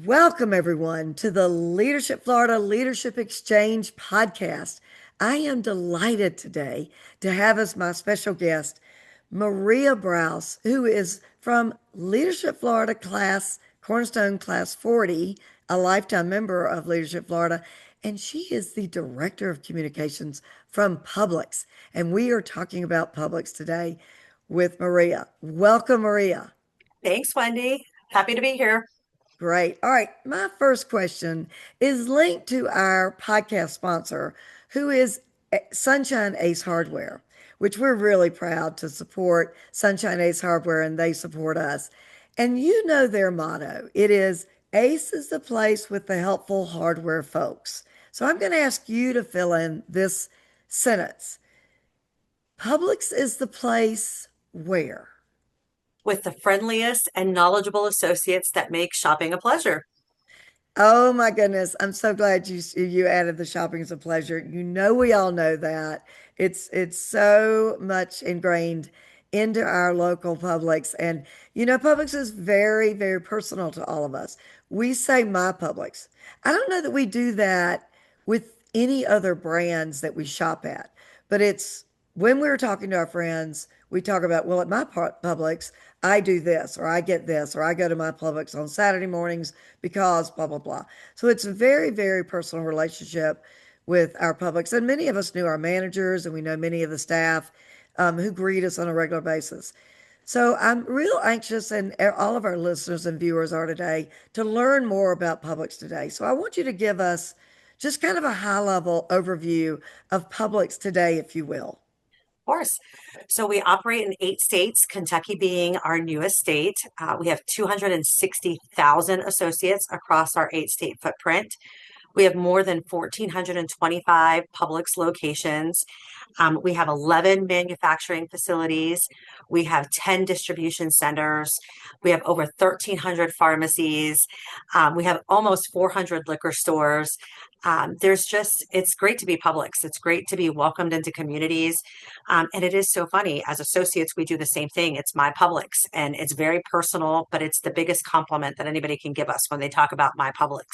Welcome, everyone, to the Leadership Florida Leadership Exchange podcast. I am delighted today to have as my special guest Maria Brous, who is from Leadership Florida class, Cornerstone class 40, a lifetime member of Leadership Florida, and she is the Director of Communications from Publix. And we are talking about Publix today with Maria. Welcome, Maria. Thanks, Wendy. Happy to be here. Great. All right. My first question is linked to our podcast sponsor, who is Sunshine Ace Hardware, which we're really proud to support Sunshine Ace Hardware, and they support us. And you know their motto. It is Ace is the place with the helpful hardware folks. So I'm going to ask you to fill in this sentence. Publix is the place where? With the friendliest and knowledgeable associates that make shopping a pleasure. Oh my goodness. I'm so glad you added the shopping as a pleasure. You know we all know that. It's so much ingrained into our local Publix. And Publix is very, very personal to all of us. We say my Publix. I don't know that we do that with any other brands that we shop at, but it's when we're talking to our friends, we talk about, well, at my Publix, I do this, or I get this, or I go to my Publix on Saturday mornings because blah, blah, blah. So it's a very, very personal relationship with our Publix. And many of us knew our managers, and we know many of the staff who greet us on a regular basis. So I'm real anxious, and all of our listeners and viewers are today, to learn more about Publix today. So I want you to give us just kind of a high level overview of Publix today, if you will. Of course. So we operate in 8 states, Kentucky being our newest state. We have 260,000 associates across our 8 state footprint. We have more than 1,425 Publix locations. We have 11 manufacturing facilities. We have 10 distribution centers. We have over 1,300 pharmacies. We have almost 400 liquor stores. It's great to be Publix. It's great to be welcomed into communities. And it is so funny. As associates, we do the same thing. It's my Publix, and it's very personal, but it's the biggest compliment that anybody can give us when they talk about my Publix.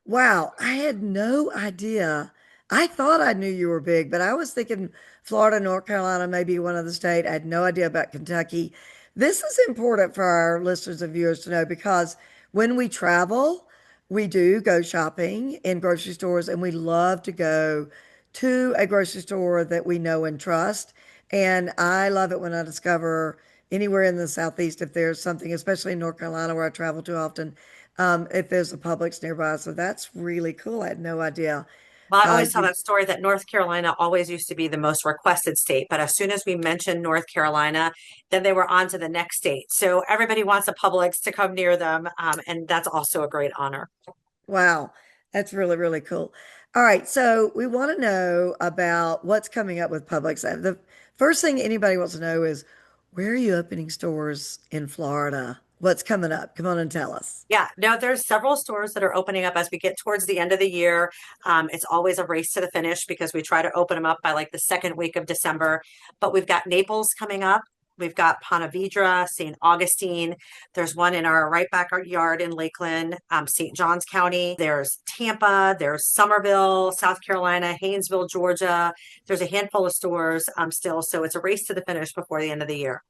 Wow, I had no idea. I thought I knew you were big, but I was thinking Florida, North Carolina, maybe one other state. I had no idea about Kentucky. This is important for our listeners and viewers to know because when we travel, we do go shopping in grocery stores, and we love to go to a grocery store that we know and trust. And I love it when I discover anywhere in the Southeast, if there's something, especially in North Carolina where I travel too often, if there's a Publix nearby. So that's really cool. I had no idea. Well, I Uh, always tell you, that story that North Carolina always used to be the most requested state, but as soon as we mentioned North Carolina, then they were on to the next state. So everybody wants a Publix to come near them, and that's also a great honor. wow, that's really, really cool. All right, so we want to know about what's coming up with Publix. The first thing anybody wants to know is where are you opening stores in Florida? What's coming up? Come on and tell us. Yeah, no, there's several stores that are opening up as we get towards the end of the year. It's always a race to the finish because we try to open them up by like the second week of December. But we've got Naples coming up. We've got Ponte Vedra, St. Augustine. There's one in our right back yard in Lakeland, St. Johns County. There's Tampa. There's Somerville, South Carolina, Haynesville, Georgia. There's a handful of stores still. So it's a race to the finish before the end of the year.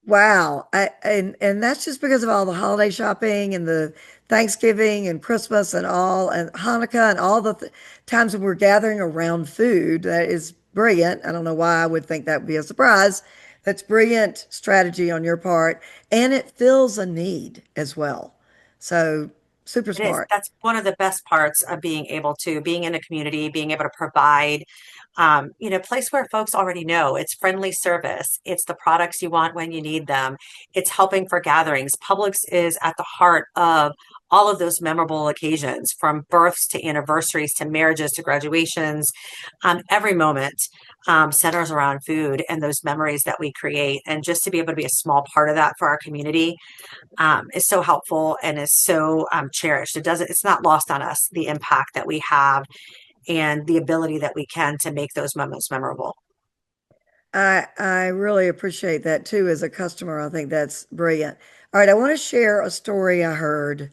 Wow. And that's just because of all the holiday shopping and the Thanksgiving and Christmas and all and Hanukkah and all the times when we're gathering around food. That is brilliant. I don't know why I would think that would be a surprise. That's brilliant strategy on your part. And it fills a need as well. So super It is. smart. That's one of the best parts of being in a community, being able to provide, place where folks already know it's friendly service. It's the products you want when you need them. It's helping for gatherings. Publix is at the heart of all of those memorable occasions, from births to anniversaries to marriages to graduations. Every moment centers around food and those memories that we create. And just to be able to be a small part of that for our community is so helpful and is so cherished. It's not lost on us, the impact that we have and the ability that we can to make those moments memorable. I really appreciate that too as a customer. I think that's brilliant. All right, I want to share a story I heard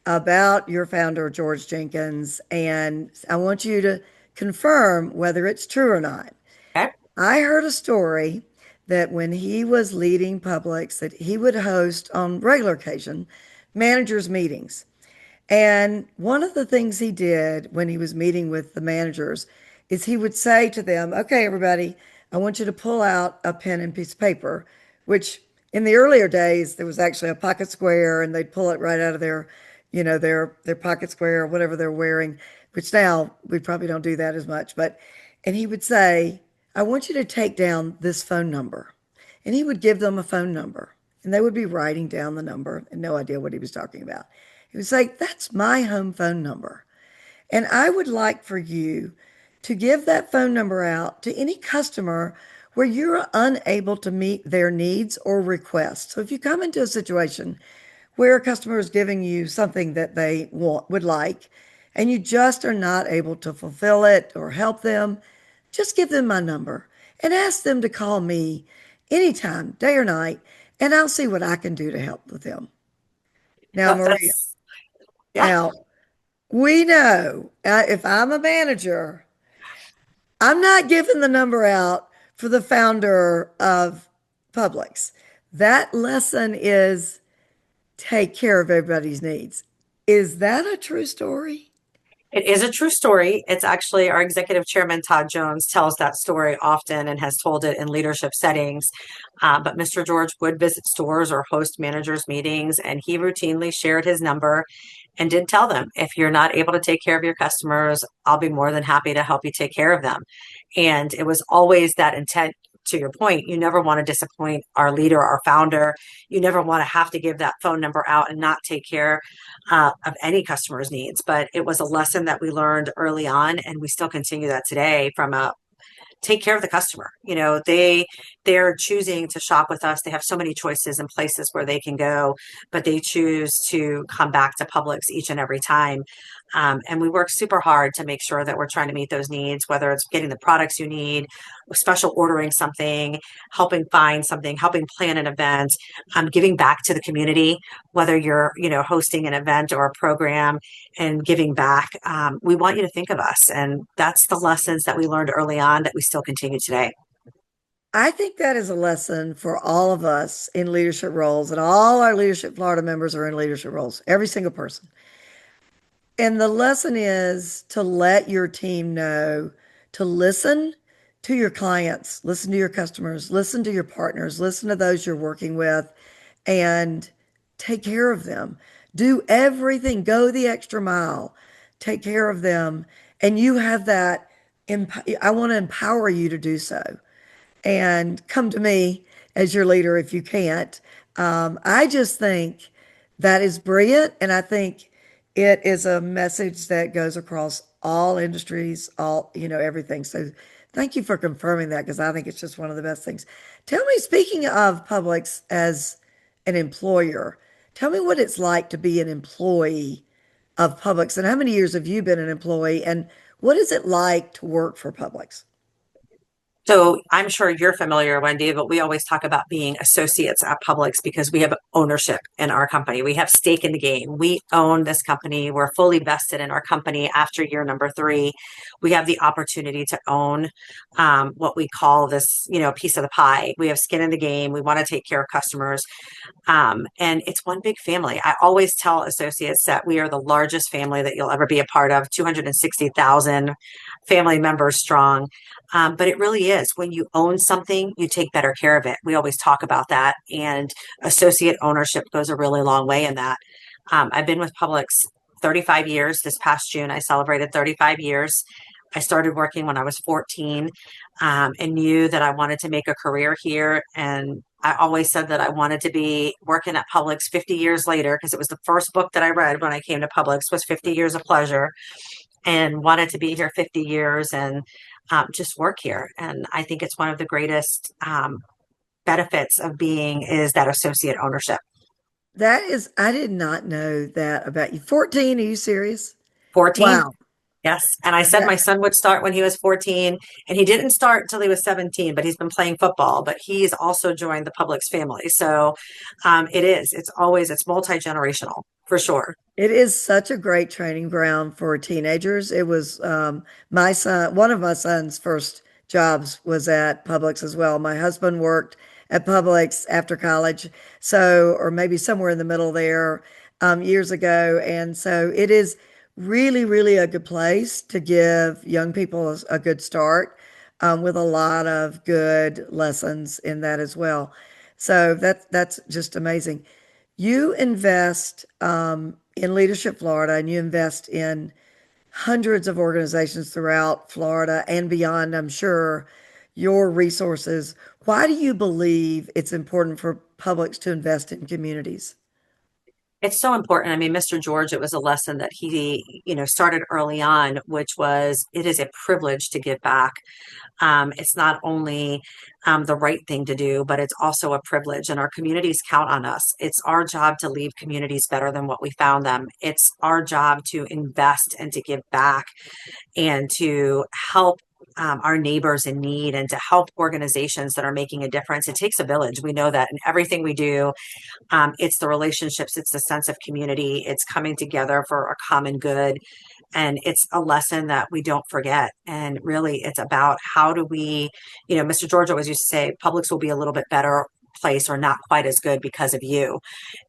about your founder, George Jenkins, and I want you to confirm whether it's true or not. Okay. I heard a story that when he was leading Publix, that he would host on regular occasion managers meetings. And one of the things he did when he was meeting with the managers is he would say to them, okay, everybody, I want you to pull out a pen and piece of paper, which in the earlier days, there was actually a pocket square and they'd pull it right out of their, their pocket square or whatever they're wearing, which now we probably don't do that as much. And he would say, I want you to take down this phone number. And he would give them a phone number and they would be writing down the number and no idea what he was talking about. He was like, that's my home phone number. And I would like for you to give that phone number out to any customer where you're unable to meet their needs or requests. So if you come into a situation where a customer is giving you something that they would like, and you just are not able to fulfill it or help them, just give them my number and ask them to call me anytime, day or night, and I'll see what I can do to help with them. Now, No, Maria, that's, yeah. now we know if I'm a manager, I'm not giving the number out for the founder of Publix. That lesson is take care of everybody's needs. Is that a true story? It is a true story. It's actually our executive chairman, Todd Jones, tells that story often and has told it in leadership settings. But Mr. George would visit stores or host managers' meetings, and he routinely shared his number and did tell them, if you're not able to take care of your customers, I'll be more than happy to help you take care of them. And it was always that intent. To your point, you never want to disappoint our leader, our founder. You never want to have to give that phone number out and not take care of any customer's needs. But it was a lesson that we learned early on, and we still continue that today from a take care of the customer. They're choosing to shop with us. They have so many choices and places where they can go, but they choose to come back to Publix each and every time. And we work super hard to make sure that we're trying to meet those needs, whether it's getting the products you need, special ordering something, helping find something, helping plan an event, giving back to the community, whether you're, hosting an event or a program and giving back. We want you to think of us. And that's the lessons that we learned early on that we still continue today. I think that is a lesson for all of us in leadership roles, and all our Leadership Florida members are in leadership roles, every single person. And the lesson is to let your team know to listen to your clients, listen to your customers, listen to your partners, listen to those you're working with, and take care of them. Do everything, go the extra mile, take care of them. And you have that. I want to empower you to do so and come to me as your leader if you can't. I just think that is brilliant. And I think it is a message that goes across all industries, everything. So thank you for confirming that because I think it's just one of the best things. Tell me, speaking of Publix as an employer, tell me what it's like to be an employee of Publix and how many years have you been an employee and what is it like to work for Publix? So I'm sure you're familiar, Wendy, but we always talk about being associates at Publix because we have ownership in our company. We have stake in the game. We own this company. We're fully vested in our company after year number 3. We have the opportunity to own what we call this, piece of the pie. We have skin in the game. We want to take care of customers. And it's one big family. I always tell associates that we are the largest family that you'll ever be a part of, 260,000 family members strong. But it really is. When you own something, you take better care of it. We always talk about that. And associate ownership goes a really long way in that. I've been with Publix 35 years. This past June, I celebrated 35 years. I started working when I was 14 and knew that I wanted to make a career here. And I always said that I wanted to be working at Publix 50 years later because it was the first book that I read when I came to Publix was 50 Years of Pleasure and wanted to be here 50 years and just work here. And I think it's one of the greatest benefits of being is that associate ownership. I did not know that about you. 14, are you serious? 14. Wow. Yes. And I said That, my son would start when he was 14 and he didn't start until he was 17, but he's been playing football, but he's also joined the Publix family. So it's multi-generational for sure. It is such a great training ground for teenagers. It was my son, one of my son's first jobs was at Publix as well. My husband worked at Publix after college, so, or maybe somewhere in the middle there, years ago. And so it is really, really a good place to give young people a good start, with a lot of good lessons in that as well. So that's just amazing. You invest in Leadership Florida, and you invest in hundreds of organizations throughout Florida and beyond, I'm sure, your resources. Why do you believe it's important for publics to invest in communities? It's so important. I mean, Mr. George, it was a lesson that he, started early on, which was it is a privilege to give back. It's not only the right thing to do, but it's also a privilege, and our communities count on us. It's our job to leave communities better than what we found them. It's our job to invest and to give back and to help. Our neighbors in need and to help organizations that are making a difference. It takes a village. We know that in everything we do. It's the relationships, it's the sense of community, it's coming together for a common good. And it's a lesson that we don't forget. And really, it's about how do we, Mr. George always used to say, Publix will be a little bit better place or not quite as good because of you.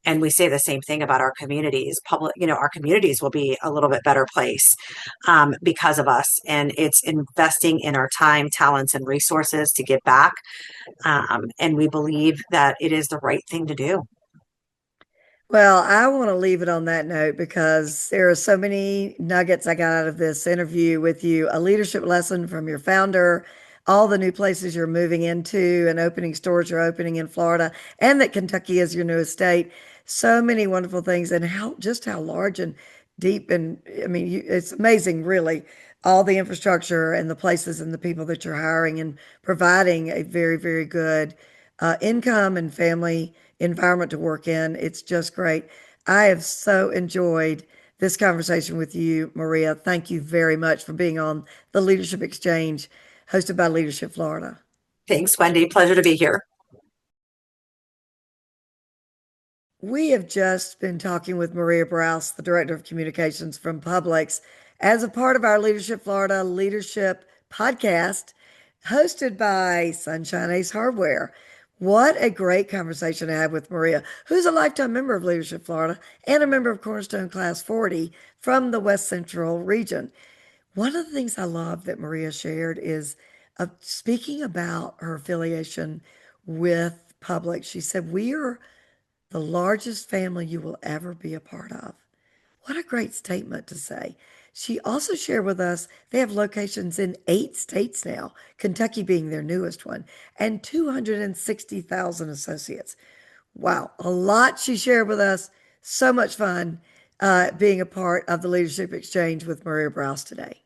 And we say the same thing about our communities. Our communities will be a little bit better place because of us. And it's investing in our time, talents, and resources to give back. And we believe that it is the right thing to do. Well, I want to leave it on that note because there are so many nuggets I got out of this interview with you. A leadership lesson from your founder, all the new places you're moving into and opening stores you're opening in Florida, and that Kentucky is your newest state. So many wonderful things, and how large and deep, and I mean, it's amazing, really, all the infrastructure and the places and the people that you're hiring and providing a very, very good income and family environment to work in. It's just great. I have so enjoyed this conversation with you, Maria. Thank you very much for being on the Leadership Exchange hosted by Leadership Florida. Thanks, Wendy. Pleasure to be here. We have just been talking with Maria Brous, the Director of Communications from Publix, as a part of our Leadership Florida Leadership podcast, hosted by Sunshine Ace Hardware. What a great conversation to have with Maria, who's a lifetime member of Leadership Florida and a member of Cornerstone Class 40 from the West Central region. One of the things I love that Maria shared is speaking about her affiliation with Publix. She said, "We are the largest family you will ever be a part of." What a great statement to say. She also shared with us they have locations in 8 states now, Kentucky being their newest one, and 260,000 associates. Wow, a lot she shared with us. So much fun being a part of the Leadership Exchange with Maria Brous today.